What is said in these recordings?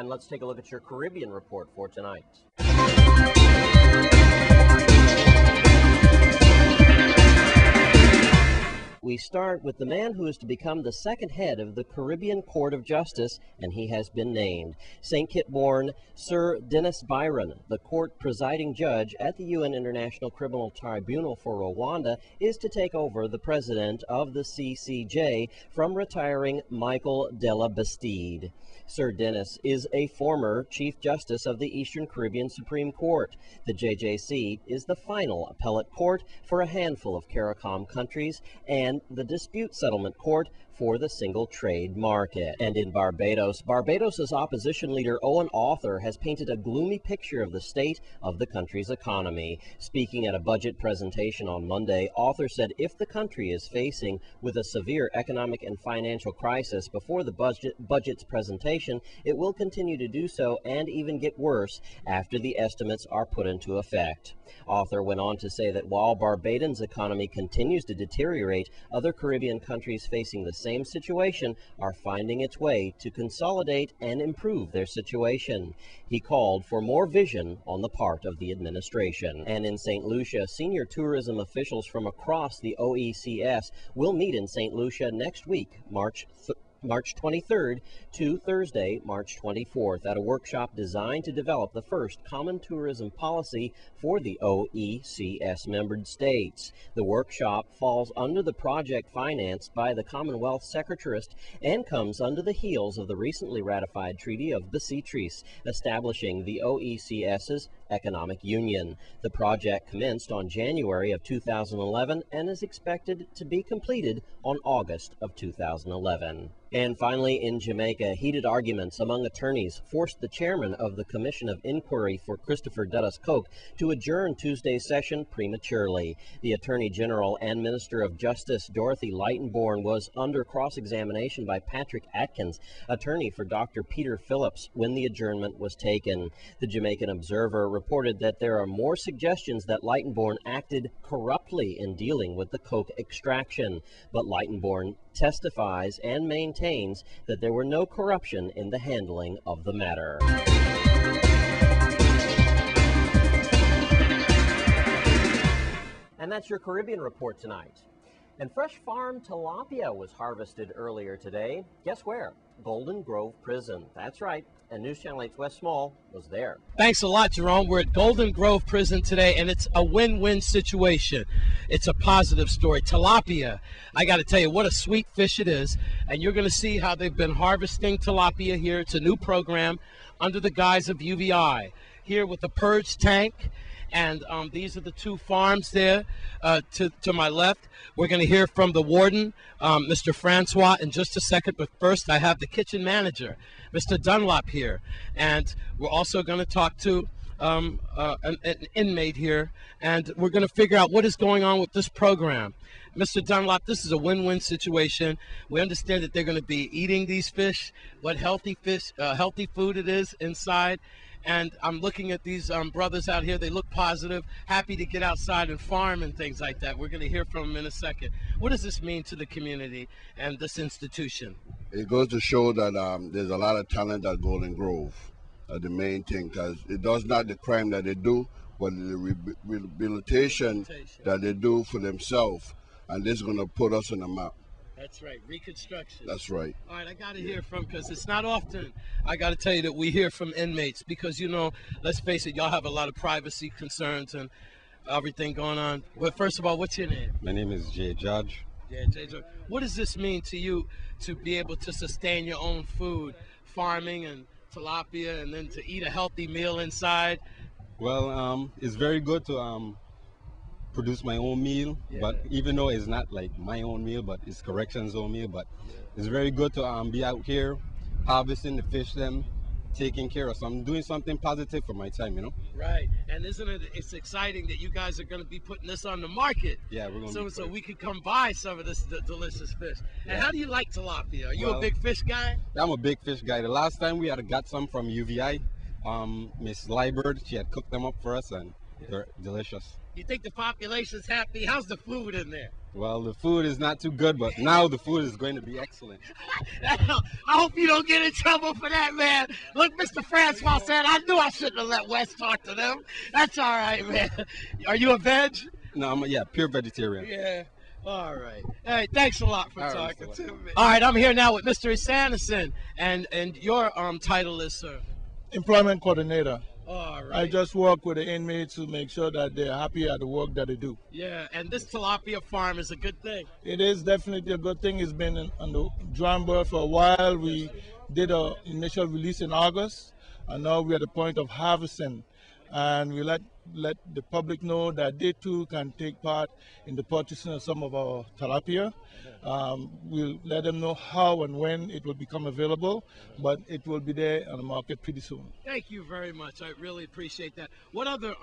and let's take a look at your Caribbean report for tonight. We start with the man who is to become the second head of the Caribbean Court of Justice, and he has been named. St. Kitts-born Sir Dennis Byron, the court presiding judge at the UN International Criminal Tribunal for Rwanda, is to take over the president of the CCJ from retiring Michael Della Bastide. Sir Dennis is a former Chief Justice of the Eastern Caribbean Supreme Court. The JJC is the final appellate court for a handful of CARICOM countries and the dispute settlement court for the single trade market. And in Barbados, Barbados's opposition leader Owen Arthur has painted a gloomy picture of the state of the country's economy. Speaking at a budget presentation on Monday, Arthur said if the country is facing with a severe economic and financial crisis before the budget's presentation, it will continue to do so and even get worse after the estimates are put into effect. Arthur went on to say that while Barbadians' economy continues to deteriorate, other Caribbean countries facing the same situation are finding its way to consolidate and improve their situation. He called for more vision on the part of the administration. And in St. Lucia, senior tourism officials from across the OECS will meet in St. Lucia next week, March 23rd to Thursday, March 24th, at a workshop designed to develop the first common tourism policy for the OECS member states. The workshop falls under the project financed by the Commonwealth Secretariat and comes under the heels of the recently ratified Treaty of Bicêtre, establishing the OECS's Economic Union. The project commenced on January of 2011 and is expected to be completed on August of 2011. And finally, in Jamaica, heated arguments among attorneys forced the chairman of the Commission of Inquiry for Christopher Dudus Coke to adjourn Tuesday's session prematurely. The Attorney General and Minister of Justice Dorothy Lightenborn was under cross-examination by Patrick Atkins, attorney for Dr. Peter Phillips, when the adjournment was taken. The Jamaican Observer reported that there are more suggestions that Lightenborn acted corruptly in dealing with the coke extraction, but Lightenborn testifies and maintains that there were no corruption in the handling of the matter. And that's your Caribbean report tonight. And fresh farm tilapia was harvested earlier today. Guess where? Golden Grove Prison. That's right. And News Channel 8's Wes Small was there. Thanks a lot, Jerome. We're at Golden Grove Prison today, and it's a win-win situation. It's a positive story. Tilapia, I got to tell you, what a sweet fish it is. And you're going to see how they've been harvesting tilapia here. It's a new program under the guise of UVI. Here with the purge tank. And these are the two farms there to my left. We're going to hear from the warden, Mr. Francois, in just a second. But first, I have the kitchen manager, Mr. Dunlop, here. And we're also going to talk to an inmate here. And we're going to figure out what is going on with this program. Mr. Dunlop, this is a win-win situation. We understand that they're going to be eating these fish, what healthy food it is inside. And I'm looking at these brothers out here. They look positive, happy to get outside and farm and things like that. We're going to hear from them in a second. What does this mean to the community and this institution? It goes to show that there's a lot of talent at Golden Grove. The main thing, because it does not the crime that they do, but the rehabilitation that they do for themselves. And this is going to put us on the map. That's right, reconstruction. That's right. All right, I got to hear from, because it's not often, I got to tell you that we hear from inmates, because, you know, let's face it, y'all have a lot of privacy concerns and everything going on. But first of all, what's your name? My name is Jay Judge. Yeah, Jay Judge. What does this mean to you to be able to sustain your own food, farming and tilapia, and then to eat a healthy meal inside? Well, it's very good to produce my own meal, but even though it's not like my own meal, but it's corrections own meal, but it's very good to be out here harvesting the fish, them taking care of some, doing something positive for my time, you know. Right, and isn't it? It's exciting that you guys are going to be putting this on the market. Yeah, we're going to. So we could come buy some of this delicious fish. And how do you like tilapia? Are you a big fish guy? I'm a big fish guy. The last time we had got some from UVI, Miss Liebert, she had cooked them up for us, and they're delicious. You think the population's happy? How's the food in there? Well, the food is not too good, but now the food is going to be excellent. I hope you don't get in trouble for that, man. Look, Mr. Francois said I knew I shouldn't have let Wes talk to them. That's all right, man. Are you a veg? No, yeah, pure vegetarian. Yeah. All right. Hey, thanks a lot for All right, talking Mr. to me. All right, I'm here now with Mr. Sanderson, and your title is, sir? Employment coordinator. All right. I just work with the inmates to make sure that they're happy at the work that they do. Yeah, and this tilapia farm is a good thing. It is definitely a good thing. It's been on the drawing board for a while. We did our initial release in August, and now we're at the point of harvesting. And we let the public know that they too can take part in the purchasing of some of our tilapia. We'll let them know how and when it will become available, but it will be there on the market pretty soon. Thank you very much. I really appreciate that. What other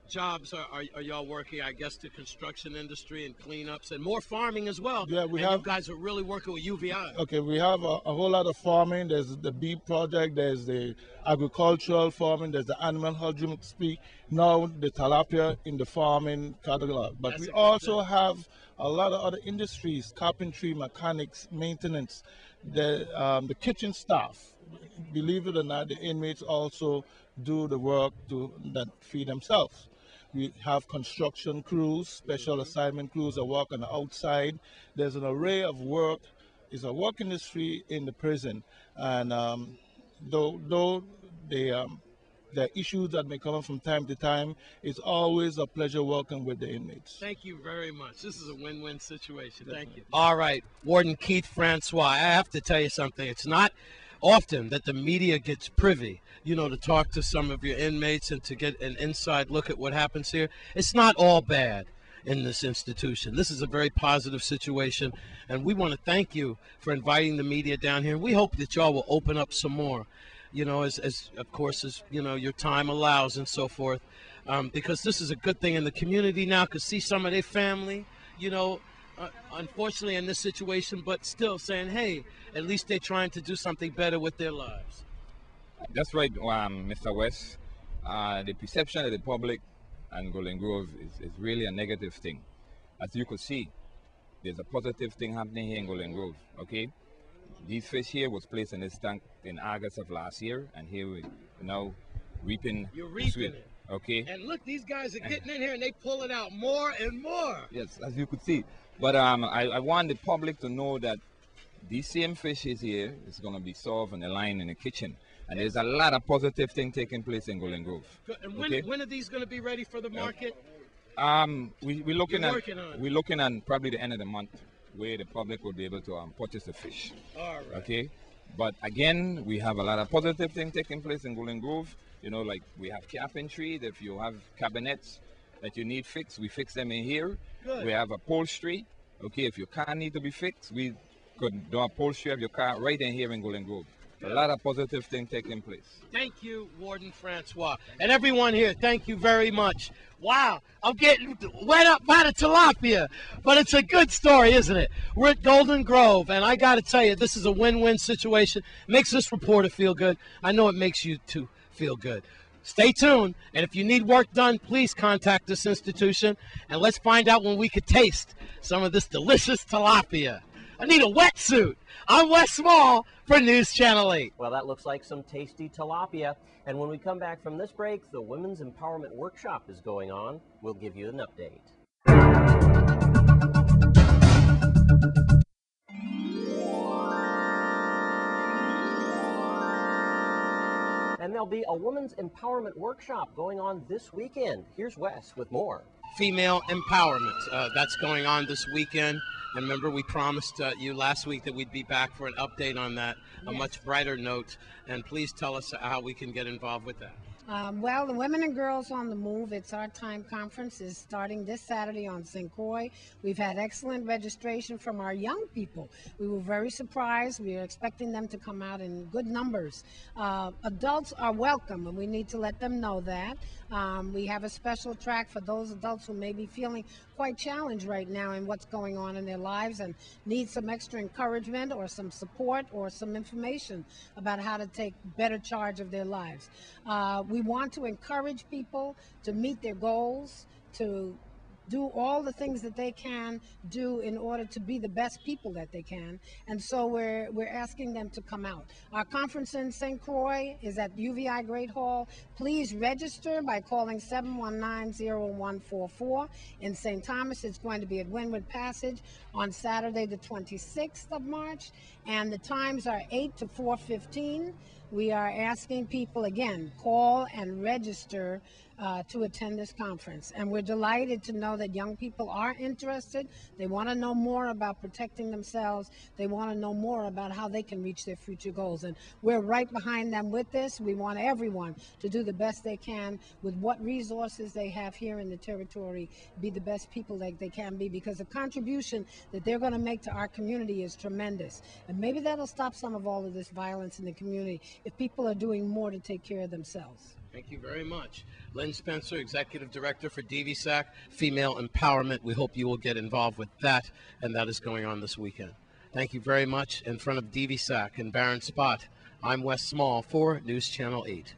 jobs are y'all working? I guess the construction industry and cleanups and more farming as well. Yeah, you guys are really working with UVI. Okay, we have a whole lot of farming. There's the bee project, there's the agricultural farming, there's the animal husbandry, now the tilapia in the farming catalog. But we also have a lot of other industries, carpentry, mechanics, maintenance, the kitchen staff. Believe it or not, the inmates also do the work that feed themselves. We have construction crews, special assignment crews that work on the outside. There's an array of work. It's a work industry in the prison. And though the issues that may come up from time to time, it's always a pleasure working with the inmates. Thank you very much. This is a win-win situation. Thank you. All right, Warden Keith Francois, I have to tell you something. It's not often that the media gets privy, to talk to some of your inmates and to get an inside look at what happens here. It's not all bad in this institution. This is a very positive situation, and we want to thank you for inviting the media down here. We hope that y'all will open up some more, as of course, as your time allows and so forth, because this is a good thing in the community now, because see some of their family, unfortunately in this situation, but still saying, hey, at least they're trying to do something better with their lives. That's right, Mr. West. The perception of the public and Golden Grove is really a negative thing. As you could see, there's a positive thing happening here in Golden Grove, okay? These fish here was placed in this tank in August of last year, and here we're now reaping. You're reaping it. Okay. And look, these guys are getting in here and they pull it out more and more. Yes, as you could see. But I want the public to know that these same fishes here is going to be served on the line in the kitchen. And there's a lot of positive things taking place in Golden Grove. And when are these going to be ready for the market? We're looking at probably the end of the month, where the public will be able to purchase the fish. All right. Okay. But again, we have a lot of positive things taking place in Golden Grove. Like we have carpentry. If you have cabinets that you need fixed, we fix them in here. Good. We have upholstery. Okay, if your car need to be fixed, we could do upholstery of your car right in here in Golden Grove. A lot of positive things taking place. Thank you, Warden Francois. And everyone here, thank you very much. Wow, I'm getting wet up by the tilapia. But it's a good story, isn't it? We're at Golden Grove, and I got to tell you, this is a win-win situation. Makes this reporter feel good. I know it makes you too feel good. Stay tuned, and if you need work done, please contact this institution, and let's find out when we could taste some of this delicious tilapia. I need a wetsuit. I'm Wes Small for News Channel 8. Well, that looks like some tasty tilapia. And when we come back from this break, the Women's Empowerment Workshop is going on. We'll give you an update. And there'll be a Women's Empowerment Workshop going on this weekend. Here's Wes with more. Female empowerment. That's going on this weekend. And remember, we promised you last week that we'd be back for an update on that, a much brighter note. And please tell us how we can get involved with that. Well, the Women and Girls on the Move, It's Our Time conference is starting this Saturday on St. Croix. We've had excellent registration from our young people. We were very surprised. We are expecting them to come out in good numbers. Adults are welcome, and we need to let them know that. We have a special track for those adults who may be feeling quite challenged right now in what's going on in their lives and need some extra encouragement or some support or some information about how to take better charge of their lives. We want to encourage people to meet their goals, to do all the things that they can do in order to be the best people that they can. And so we're asking them to come out. Our conference in St. Croix is at UVI Great Hall. Please register by calling 719-0144. In St. Thomas, it's going to be at Wynwood Passage on Saturday the 26th of March, and the times are 8 to 4:15. We are asking people, again, call and register to attend this conference. And we're delighted to know that young people are interested. They want to know more about protecting themselves. They want to know more about how they can reach their future goals. And we're right behind them with this. We want everyone to do the best they can with what resources they have here in the territory, be the best people that they can be, because the contribution that they're going to make to our community is tremendous. And maybe that'll stop some of all of this violence in the community if people are doing more to take care of themselves. Thank you very much. Lynn Spencer, Executive Director for DVSAC, Female Empowerment. We hope you will get involved with that, and that is going on this weekend. Thank you very much. In front of DVSAC and Baron Spot, I'm Wes Small for News Channel 8.